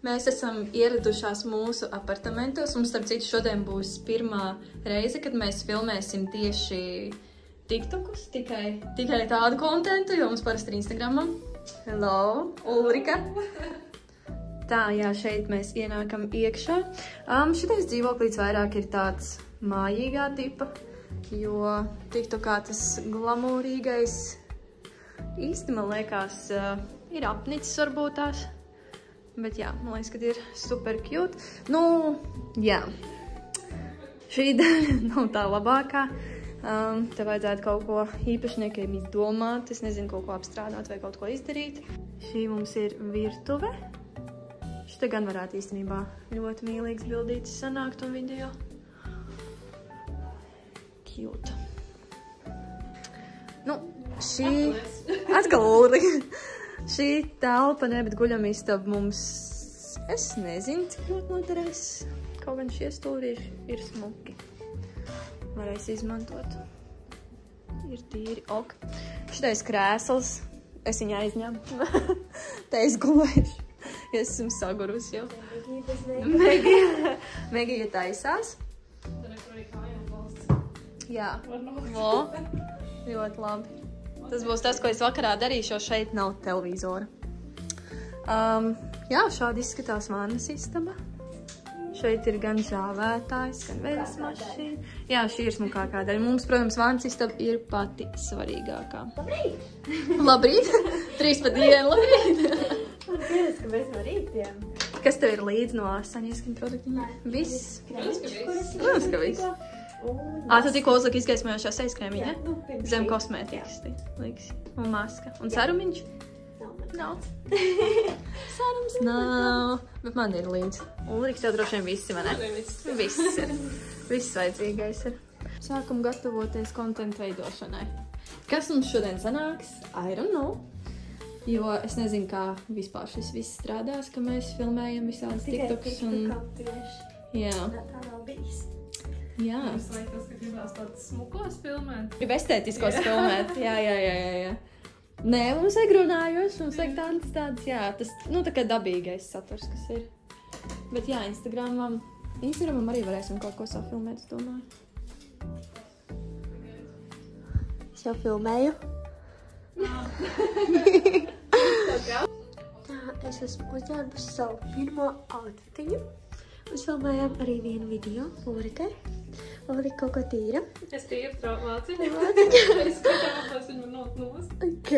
Mēs esam ieradušās mūsu apartamentos. Mums, starp citu, šodien būs pirmā reize, kad mēs filmēsim tieši TikTokus, tikai tādu kontentu, jo mums parasti ir Instagramam. Hello, Ulrika. Tā, jā, šeit mēs ienākam iekšā. Šitais dzīvoklis vairāk ir tāds mājīgā tipa, jo TikTokā tas glamūrīgais īsti, man liekas, ir apnicis varbūt tās. Bet jā, man liekas, ka ir super cute. Nu, jā. Šī daļa nav tā labākā. Te vajadzētu kaut ko īpašniekiem izdomāt. Es nezinu, kaut ko apstrādāt vai kaut ko izdarīt. Šī mums ir virtuve. Šita gan varētu īstenībā ļoti mīlīgs bildītis sanākt un video. Cute. Nu, šī... Atkal Ulrika. Šī telpa, ne, bet guļamistaba mums, es nezinu, cik ļoti noderēs. Kaut gan šie stūrīši ir smuki. Varēs izmantot. Ir tīri ok. Šitais krēsls, es viņu aizņemu. Te es gulēšu. Es esmu sagurus jau. Megija taisās. Jā. Vo. Ļoti labi. Tas būs tas, ko es vakarā darīšu, jo šeit nav televizora. Jā, šādi izskatās vannas istaba. Šeit ir gan žāvētājs, gan vējas mašīna. Jā, šī ir smukākā daļa. Mums, protams, vannas istaba ir pati svarīgākā. Labrīt! Labrīt! 3 pa dienu, labrīt! Man pieredz, ka mēs no rītiem. Kas tev ir līdz no saņieskiem produktiem? Viss? Protams, ka viss. Tu tikko uzlika izgaismojošā sejas-krēmiņa, ne? Nu, Zem kosmētikas, liks. Un maska. Un sarumiņš? Nav. Sarums nav. Bet man ir līdz. Ulriks jau droši vien visi, vai ne? Viss ir. Viss vajadzīgais ir. Sākam gatavoties kontentu veidošanai. Kas mums šodien sanāks? I don't know. Jo es nezinu, kā vispār šis viss strādās, ka mēs filmējam visādas TikToks un... Jā. Tā nav bijis. Jā. Es laikos, ka gribās tādas smukos filmēt. Grib estētiskos filmēt. Jā. Nē, mums vajag runājos, mums vajag tādas, jā. Tas, nu, tā kā dabīgais saturs, kas ir. Bet jā, Instagramam arī varēsim kaut ko safilmēt, es domāju. Es jau filmēju. Tā, es esmu uzņēmusi savu pirmo outfitiņu. Mēs filmējām arī vienu video Ulrikai. Ulrika kaut ko tīra. Es tīru traumāciņu. Es skatās viņu notnos. Ok,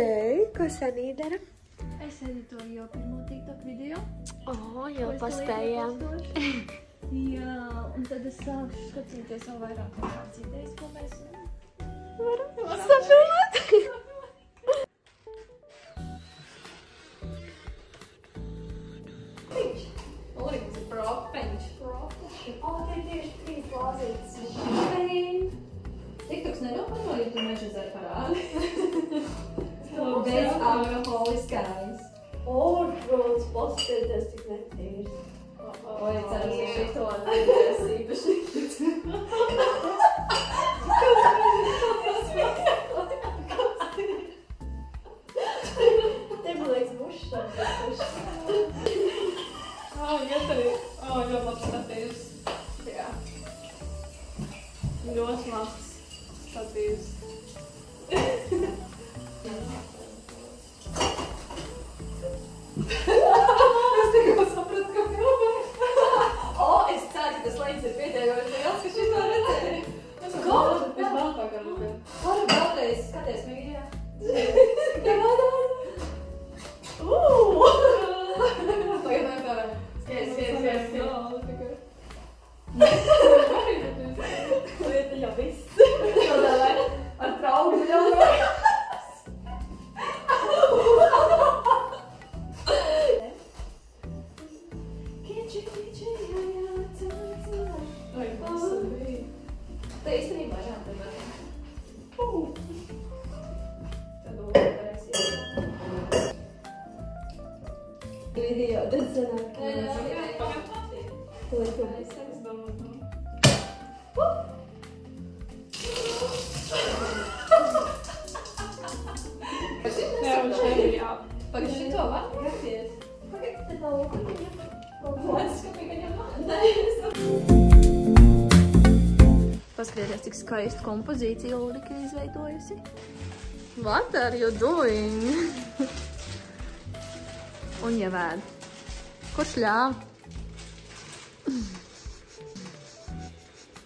ko Sanī dara? Es editoju jau pirmo TikTok video. Jau paspējām. Jā, un tad es sākšu skatīties vēl vairāk kāds idejas, ko mēs varam safilmēt. Ulriks ir propeņš. Te ir tieši 3 glāzītes. TikToks neropato, ja tu nežazē parādi. Bez alkoholiskais. Protams, paskatieties, cik netīrs. Oi, ceru, ka šito netīrs īpaši. Te, man liekas, mušs. Ļoti labs statīvs. Jā. Ļoti labs statīvs. Es tikko sapratu, ka filmē. Es ceru, ka tas laiks ir pietiekoši liels, ka šito redzēju. Es vēl kā redzēju. Varu vēlreiz skaties, Migijā. Tagad nekārē. Skaties. Lieta jau viss. Ar traugu jau. Tā īstenībā jā, te var. Tad varēs iet. Video, tad sanāk. Jā, un šeit ir jā. Pagaid, šito var grieties? Pagaid, tad vēl Paskatieties, cik skaistu kompozīciju Ulrika izveidojusi. What are you doing? Un ievēd. Kurš ļāv?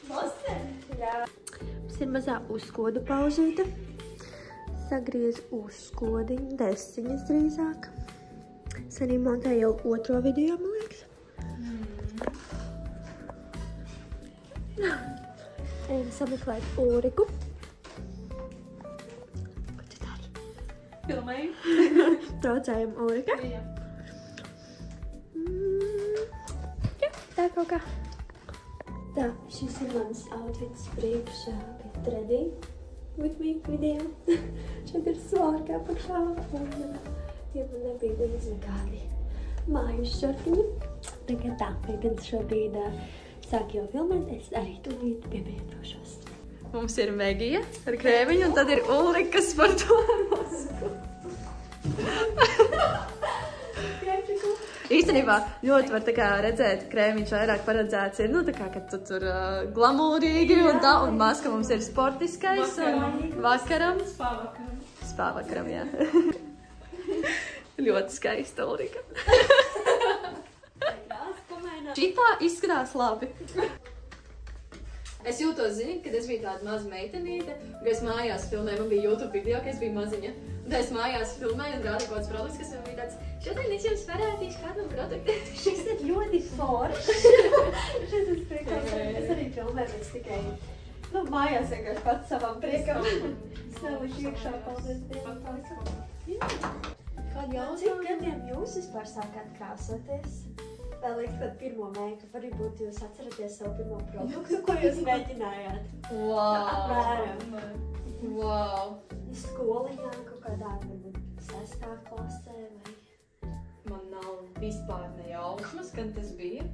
Mums ir mazā uzkodu pauzīte. Sagriez uzkodiņu, 10 drīzāk. Es arī montēju jau otro video, man liekas. Ejam sameklēt Ulriku. Ko tu dari? Filmēju. Traucējam Ulrika. Jā. Jā, tā kaut kā. Tā, šis ir mans outfits priekš get ready with me video. Šeit ir svārka apakšā. Tie man nebija līdz nekādi mājas šortiņi. Tagad tā, tagad šobrīd sāk jau filmēt, es arī tūlīt piebiedrošos. Mums ir Megija ar krēmiņu, un tad ir Ulrikas par to masku. Īstenībā ļoti var tā kā redzēt, krēmiņš vairāk paredzēts ir, nu tā kā, kad tu tur glamūrīgi un tā, un maska mums ir sportiskais un vakaram. Spāvakaram. Spāvakaram, jā. Ļoti skaista Ulrika. Šitā izskatās labi. Es jūtos, zini, kad es biju tāda maza meitenīte, kad es mājās filmēju, man bija YouTube video, ka es biju maziņa. Un es mājās filmēju un rādīju kaut kāds produkts, kas man bija tāds, šodien es jums parādīšu kādu no produktu. Šis ir ļoti foršs. Šis ir priekšā. Es arī filmēju, bet tikai, nu, mājās vienkārši pats savam priekam. Es nelišu iekšā, paldies Dievam. Cik gadiem jūs vispār sākāt krāsoties? Vēl liekas, kad pirmo make-up, varbūt jūs atceraties savu pirmo produktu, ko jūs mēģinājāt? Wow! Wow! Skoliņā kaut kādā, varbūt 6. klasē vai... Man nav vispār nejausmas, kad tas bija.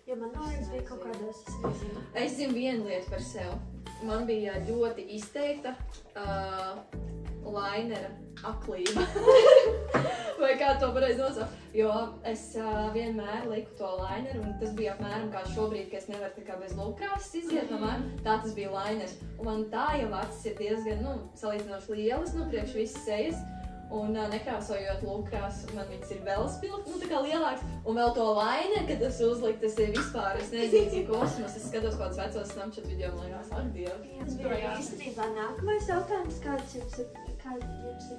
Jo man liekas, bija kaut kādos, es nezinu. Es zinu vienu lietu par sevi. Man bija ļoti izteikta lainera aklība. Vai kā to pareizi nosaukt? Jo es vienmēr liku to laineru, un tas bija apmēram kā šobrīd, ka es nevaru tā kā bez lūkkrāsas iziet no mani. Tā tas bija lainers. Un man tā jau acis ir diezgan, nu, salīdzinoši lielas, nu, priekš visas sejas. Un nekrāsojot lūkkrāsu, man viņas ir vēl spilgti, nu, tā kā lielāks. Un vēl to laineru, kad tas uzlikt, tas ir vispār, es nezinu, cik kosmos. Es skatos kaut kāds vecos Snapchat video, man liekas, ak, Dievs. Tas bija īstenībā nākamais jautājums, kāds jums ir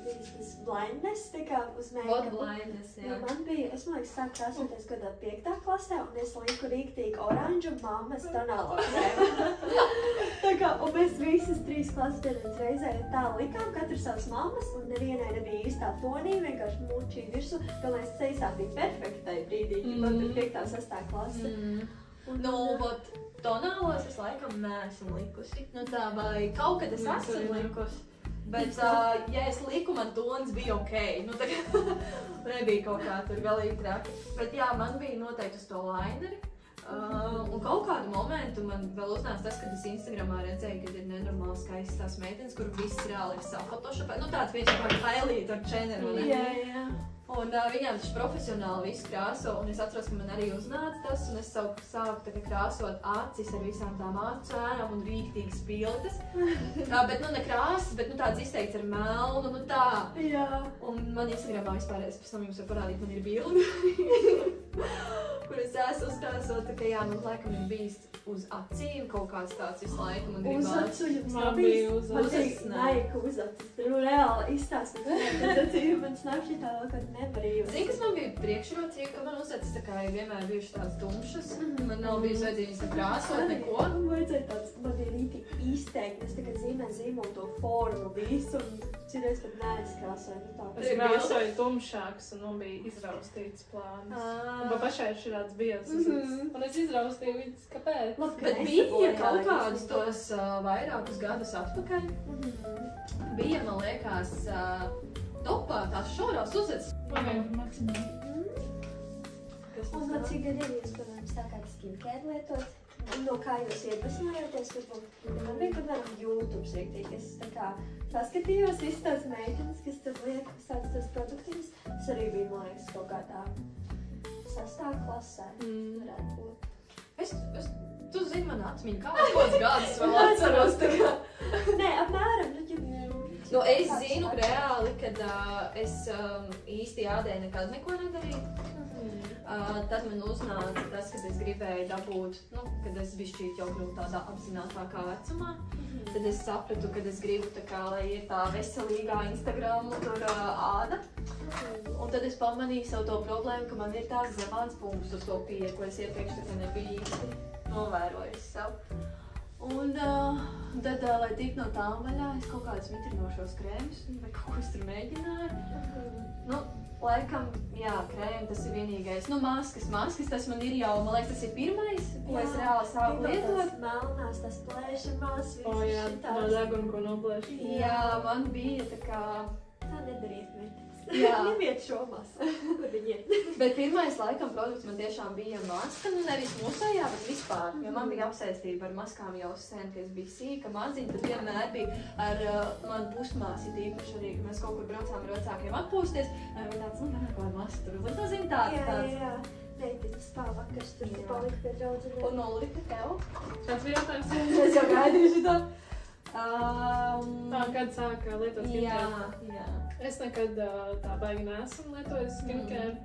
bijis tas blindness, tā kā uz make-upu. What blindness, jā. Man bija, es man liekas, sāk krāsoties kādā 5. klasē, un es liku rīktīgi oranžu mammas tonālo krēmu. Tā kā, un mēs visas 3 klases dienas reizē tā likām, katru savas mammas, un nevienai nebija īstā tonī, vienkārši mučīja virsū, ka mēs sejas bija perfektai brīdī, man tur 5. 6. klase. Nu, vot, tonālos es laikam neesmu likusi. Nu tā, vai kaut kad es esmu likusi. Bet, ja es liku, man tonis bija okei. Nu, tā kā nebija kaut kā tur galīgi traki. Bet jā, man bija noteikti uz to laineri. Un kaut kādu momentu man vēl uznāca tas, kad es Instagramā redzēju, kad ir nenormāli skaistas tās meitenes, kur viss reāli ir savu photoshopē. Nu, tāds viens kā highlight ar Channeru, ne? Jā. Un viņām taču profesionāli visu krāso, un es atceros, ka man arī uznāca tas, un es sāku krāsot acis ar visām tām acu ēnām un rīktīgas piltas. Bet, nu, ne krāsas, bet, nu, tāds izteikts ar melnu, nu, tā. Jā. Un man Instagramā vispār, es pēc tam jums var parādīt, man ir bildi, kur es esmu uzkrāsot, tā kā, jā, man laikam ir bijis uz acīm kaut kāds tāds visu laiku, man gribās. Uz acu jums Man nav bija bijis? uz Man acis, teikt, naika uz acis. Tur reāli izstāstīt, kad acīm man snapšitā vēl kaut nevarīju. Zini, kas man bija priekšrocība, ka man uzacis tā kā ir vienmēr bijuši tādas tumšas. Man nav bijis vajadzības tā krāsot neko. Man vajadzēja tāds, man ir rītīgi izteikt, es tagad zīmēju to formu visu, un citreiz pat neizkrāsoju. Es krāsoju tumšāks un man bija izraustīts plāns. Un pa pašai šāds bijis. Un es izraustīju viņas, kāpēc? Bet bija kaut kādus tos vairākus gadus atpakaļ. Bija, man liekas, topā tās šaurās uzacis. Un no cik gadiem jūs, piemēram, sākāt skincare lietot? No kā jūs iedvesmojoties, man bija, piemēram, YouTube rīktīgi. Es tā kā paskatījos visu tās meitenes, kas tur liek savas tās produktiņas. Tas arī bija, man liekas, kaut kā tā 6. klasē. Varētu būt. Tu zini, man atmiņu, kāds gadus vēl atceros. Nē, apmēram. Nu, es zinu reāli, kad es īsti ādēju nekad neko nedarīju. Tad man uznāca tas, kad es gribēju dabūt, kad es bišķīt jau kļuvu tādā apzinātākā vecumā. Tad es sapratu, kad es gribu tā kā, lai ir tā veselīgā Instagram tur āda. Un tad es pamanīju savu to problēmu, ka man ir tās zemāns punkts uz to pieeja, ko es iepriekš tā kā nebiju īsti novērojis sev. Un tad, lai tik no tām vaļā, es kaut kādus vitrinošos krēmus vai kaut ko tur mēģināju. Laikam, jā, krēmi, tas ir vienīgais. Maskas, tas man ir jau, man liekas, tas ir pirmais, ko es reāli sāku lietot. Tas melnās, tas plēšamās, jā, no deguna, ko noplēš. Jā, man bija tā kā... Tā nedariet metas. Jā. Neviet šo masku, kur viņi ir. Bet pirmais, laikam, produkts man tiešām bija maska, nevis musējā, bet vispār. Jo man bija apsēstība ar maskām jau sen, kad es biju sīka, maziņa, tad vienmēr bija ar manu pusmāsi tīpaši arī, ka mēs kaut kur braucām ar vecākiem atpūsties. Vai tāds, varētu vai maska tur uzlikt, zini, tāds. Jā. Meitiņas pavakars tur palika pie draudzenēm. Un Ulrika, tev? Kāds bija jautājums? Es jau gaidīšu to. Kad sāka lietot skincare? Jā. Es nekad tā baigi neesmu lietojis skincare.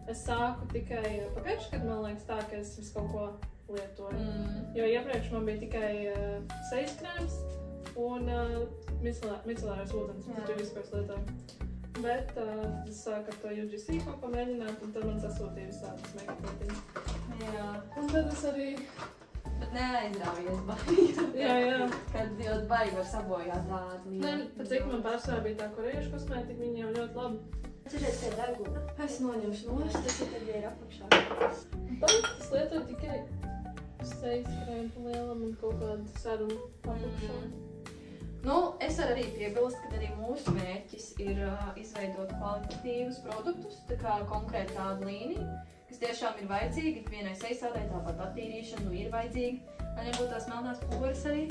Es sāku tikai pagājuši, kad man liekas tā, ka es visu kaut ko lietoju. Jo iepriekš man bija tikai sejas krēms un micellārijas ūdens, tas ir viss, ko es lietoju. Bet es sāku ar to UGC kaut ko mēģināt, un tad man sasūtīja visādas make-up. Jā. Un tad es arī... Bet neaizrāvies baigi. Jā. Kad ļoti baigi var sabojāt tādu līniju. Nē, pat cik man pārsvarā bija tā koriešu kosmētika, viņi jau ļoti labi. Atceries pie deguna. Es noņemšu nost. Tas ir tad ir apakšā. Tagad es lietoju tikai sejas krēmu lielam un kaut kādu serumu apakšā. Es varu arī piebilst, ka arī mūsu mērķis ir izveidot kvalitatīvus produktus, tā kā konkrēti tādu līniju, kas tiešām ir vajadzīgi, vienai sejas ādai tāpat attīrīšana ir vajadzīga, lai nebūtu tās melnās poras arī.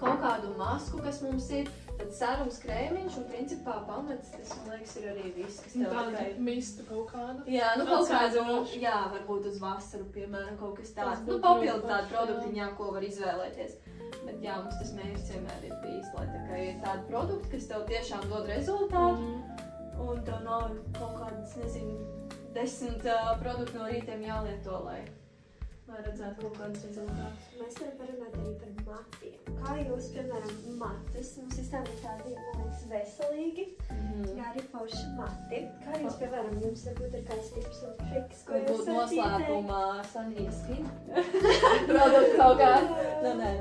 Kaut kādu masku, kas mums ir, tad serums krēmiņš un principā pamats, tas, man liekas, ir arī viss, kas tev tāda mistu kaut kādu. Jā, kaut kādu, jā, varbūt uz vasaru, piemēram, kaut kas tāds. Papildu tādu produktiņā, ko var izvēlēties. Bet jā, mums tas mērķis vienmēr ir bijis, lai tā kā ir tādi produkti, kas tev tiešām dod rezultātu. Un tev nav kaut kādas, 10 produktu no rītiem jālieto, lai redzētu kaut kādus rezultātus. Mēs varam parunāt arī par matiem. Kā jūs, piemēram, matus, mums izstāvīt tādi, man liekas, veselīgi, arī forši mati. Kā jūs, piemēram, jums varbūt ir kāds tips un triks, ko jūs varbūt noslēpumā Sunny Skin produktu kaut kā? Nē.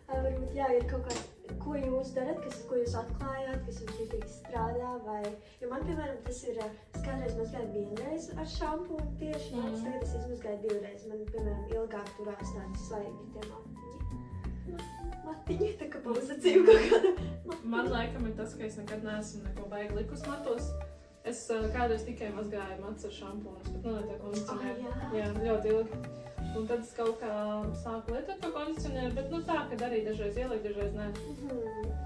Varbūt jā, ir kaut kā, ko jūs darat, ko jūs atklājāt, kas jums jutīgi strādā, vai... Jo man, piemēram, tas ir, es kādreiz mazgāju vienreiz ar šampūnu tieši, tagad es izmazgāju 2 reizes. Man, piemēram, ilgāk turās tādi svaigi tie matiņi, tā kā pulsacību kaut kāda. Man laikam ir tas, ka es nekad neesmu neko baigi likus matos. Es kādreiz tikai mazgāju matus ar šampūnu, bet nelietoju kondicionēru. Jā, ļoti ilgi. Un tad es kaut kā sāku lietot to kondicionēru, bet tā, ka arī dažreiz ieliek, dažreiz nē.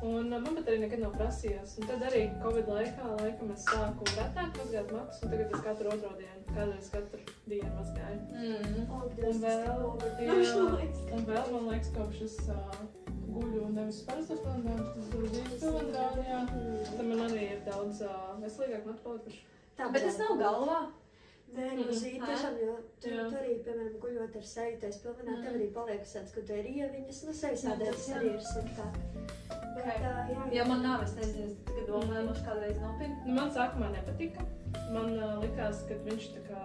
Un man pat arī nekad nav prasījās. Un tad arī Covid laikam es sāku retāk mazgāt matus, un tagad es katru otro dienu, kādreiz katru dienu mazgāju. Un vēl, man liekas, kopš es guļu nevis parastos pilnvērš, tas guļu dzīves pilnvērš, jā. Tad man arī ir daudz veselīgāk matu palikuši. Bet tas nav galvā? Nē, tiešām, jo tu arī, piemēram, guļot ar seju, tu esi pilnvenā, tev arī paliek tāds, ka tu ir ieviņas, sejas ādētas arī ir sliktāk. Ja man nav, es nezinu, es tagad domāju, mums kādreiz nopirkt. Man sākumā nepatika. Man likās, ka viņš tā kā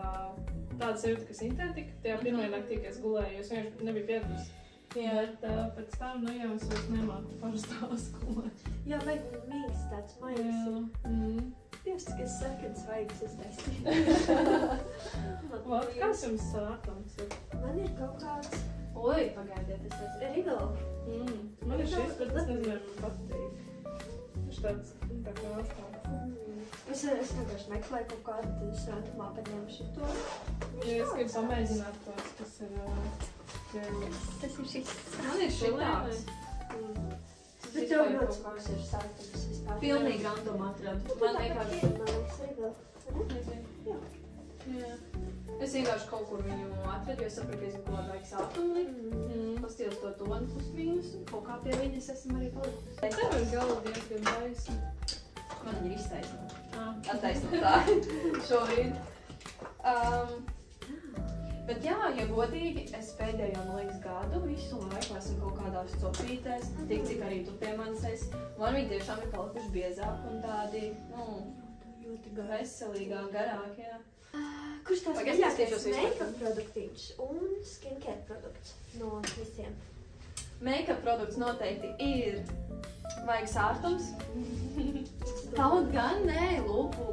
tāda sajūta, ka sintētika. Tajā pirmajā naktī, kad es gulēju, jo es vienkārši nebiju pieradusi. Bet pēc tam, jau es vairs nemāku parastās gulēt. Jā, vajag mīgs tāds maigs. Tieši, ka es saku, ka svaigs es taisīju. Kāds jums sākums ir? Man ir kaut kāds... Oi, pagaidiet, es esmu. Rigo. Man ir šis, bet es nezinu, man patīk. Viņš tāds tā kā ārstāks. Es vienkārši meklēju kaut kādu, tad es svētumā paņemšu to. Ja es gribu pamēģināt tos, kas ir... Tas ir šis. Man ir šitāks. Bet tev ļoti smags ir sākums vispār. Pilnīgi random atradu. Man vienkārši... Man liekas, Rigo. Nezinu. Jā. Es vienkārši kaut kur viņu atradu, jo sapratu, ka es kaut kādā vajag sākumu likt. Pastījos to toni plus mīnus, un kaut kā pie viņas esmu arī palikusi. Tev ir galva diezgan taisna. Man viņa ir iztaisnota. Attaisnot tā šorīt. Bet jā, ja godīgi, es pēdējo, man liekas, gadu visu laiku esmu kaut kādās copītēs, tik cik arī tu pie manis esi. Man viņi tiešām ir palikuši biezāk un tādi, ļoti veselīgāk, garāk, jā. Kurš tās mīļākais make-up produktīgs un skincare produkts no visiem? Make-up produkts noteikti ir vaigas ārtums. Kaut gan, nē, lūpu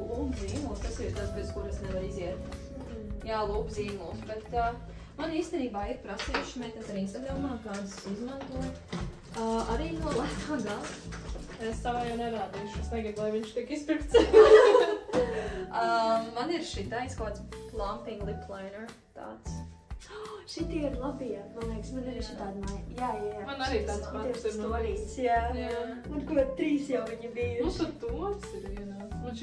zīmols, tas ir tas, bez kuras nevar iziet. Jā, lūpu zīmols, bet man īstenībā ir prasījuši metas ar Instagramā, kādas izmantoju. Arī no lētā gala. Es savā jau nerādīšu, es negribu, lai viņš tiek izpirkts. Man ir šitais kaut kāds plumping lip liner tāds. Šitie ir labie, man liekas, man arī šitādi māja. Jā. Man arī tāds pats ir stolīts, jā. Man kaut 3 jau viņi bija. Mums ar tos ir vienā. Man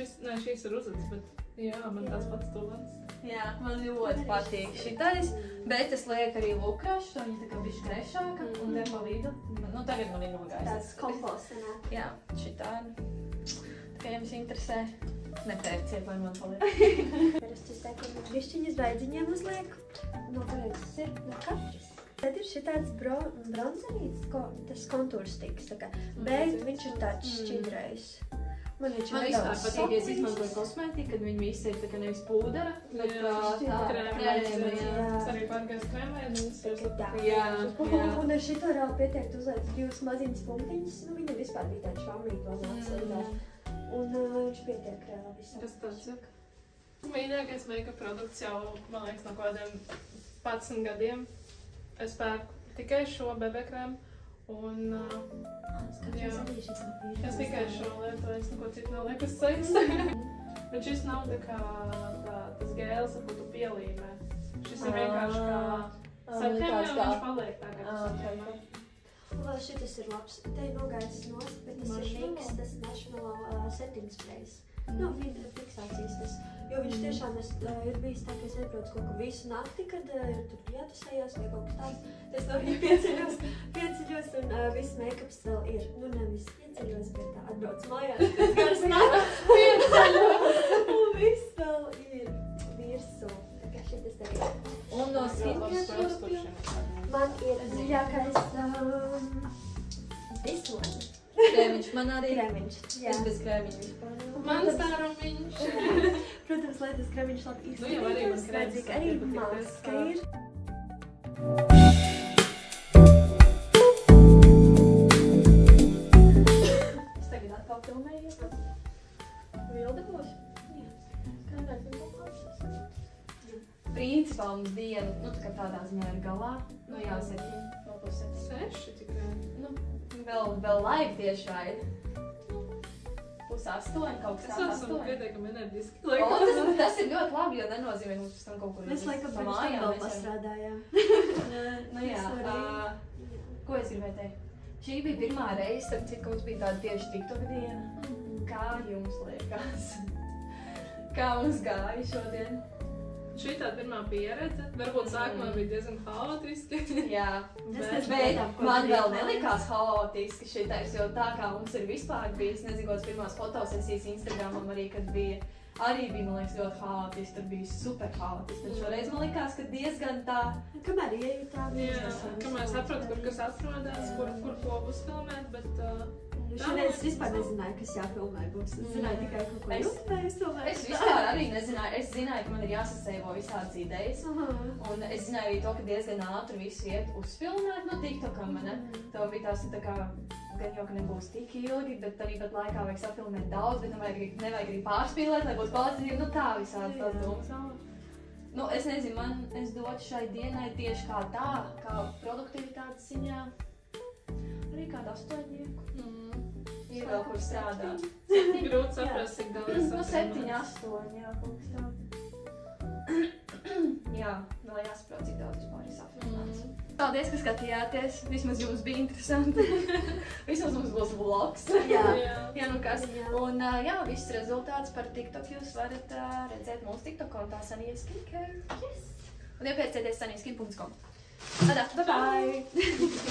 šīs ir uzats, bet jā, man tāds pats stolīts. Jā, man ļoti patīk šitais, bet es lieku arī lukrašu, to viņa tā kā bišķi krešāka, un te pa vidu. Nu, tagad man ir nogājis. Tāds komposts, ne? Jā, šitādi. Tā kā jums interesē, nepērciet, lai man paliek. Parasti es teiktu, ka bišķiņas vaidziņiem uzlieku. No pareizes ir no katras. Tad ir šitāds bronzerīts, tas kontūrs tiks, tā kā. Bet viņš ir tāds šķidrais. Man vispār patīk, ja es izmantoju kosmētiku, kad viņi visi ir tā kā nevis pūdera, bet tā krēma. Es arī pārgāju krēmē, un es jau zinu. Jā. Un ar šito vēl pietiekt uzliek 2 maziņas punktiņas, nu viņa vispār bija tāda švamrīt vēl nāca. Un viņš pietiek visam. Tas tāds saka. Mīļākais make-up produkts jau, man liekas, no kādiem 11 gadiem. Es pērku tikai šo bebekrēmu. Un, es tikai šo lietoju, es neko citu nelieku uz sejas. Bet šis nav tā kā tas gēls, ar ko tu pielīmē. Šis ir vienkārši kā sapņēmē, un viņš paliek tā kā sapņēmē. Un vēl šitas ir labs. Te ir nogājis nost, bet tas ir Nix, tas marshmallow setting sprays. Nu, fiksācijas tas. Jo viņš tiešām ir bijis tā, ka es neprotu kaut ko visu nakti, kad ir tur jātusējās vai kaut kas tāds. Es no viņa pieceļos un viss make-ups vēl ir. Nu, nevis pieceļos, bet tā atbrauc mājās. Tas garas nakts pieceļos. Un viss vēl ir virsū. Tā kā šitas arī ir. Un no skincare man ir dziļākais this one. Krēmiņš man arī. Krēmiņš, jā. Es bez krēmiņa vispār. Mans tārumiņš. Protams, lai tas krēmiņš labi Nu jau arī man krēmiņš. Arī maska ir. Es tagad atkal filmēju. Vilde būs? Jā. Kādēļ tu kaut kāds? Principā mums diena, nu tā kā tādā ziņā ir galā. Nu jā, 7, vēl plus 7. 6 tikai. Nu, vēl laika tieši vai. Plus 8, kaut kas tāds 8. Es esmu pietiekami energiski. Tas ir ļoti labi, jo nenozīmē, ka mums pēc tam kaut kur Mēs laikam pirms tam vēl pastrādājām. Nu jā, ko es gribēju teikt? Šī bija pirmā reize, starp citu, ka mums bija tāda tieši TikTok diena. Kā jums liekas? Kā mums gāja šodien? Šī tā pirmā pieredze. Varbūt sākumā bija diezgan haotiski. Jā, bet man vēl nelikās haotiski šitais, jo tā kā mums ir vispār bijis, nezinu, kāds pirmās fotosesijas Instagramam arī, kad bija, man liekas, ļoti haotiski, tur bija super haotiski. Tad šoreiz man likās, ka diezgan tā... Kamēr iejūtām, kamēr sapratu, kur kas atrodās, kur ko būs filmēt, bet... Šodien es vispār nezināju, kas jāfilmē būs. Es zināju tikai kaut ko Es vispār arī nezināju. Es zināju, ka man ir jāsaseivo visādas idejas. Un es zināju arī to, ka diezgan ātri visu iet uzfilmēt no TikTokam, ne? Tā bija tās tā kā, gan jau, ka nebūs tik ilgi, bet arī pat laikā vajag safilmēt daudz, bet nevajag arī pārspīlēt, lai būtu kvalitatīvi. Nu tā visādas tās domas. Nu, es nezinu, es dotu šai dienai tieši kā tā, kā produktivitātes ziņā. Arī kādu 8. Ir vēl kur strādāt. Grūti saprast, cik daudz es No 7, 8, jā, kaut kas tāds. Jā, vēl jāsaprot, cik daudz vispār ir safilmēts. Paldies, ka skatījāties. Vismaz jums bija interesanti. Vismaz mums būs vlogs. Jā. Jā, nu kas. Un jā, viss rezultāts par TikTok jūs varat redzēt mūsu TikTok kontā Sunny Skincare. Yes! Un iepērcieties sunnyskin.com. Bye bye!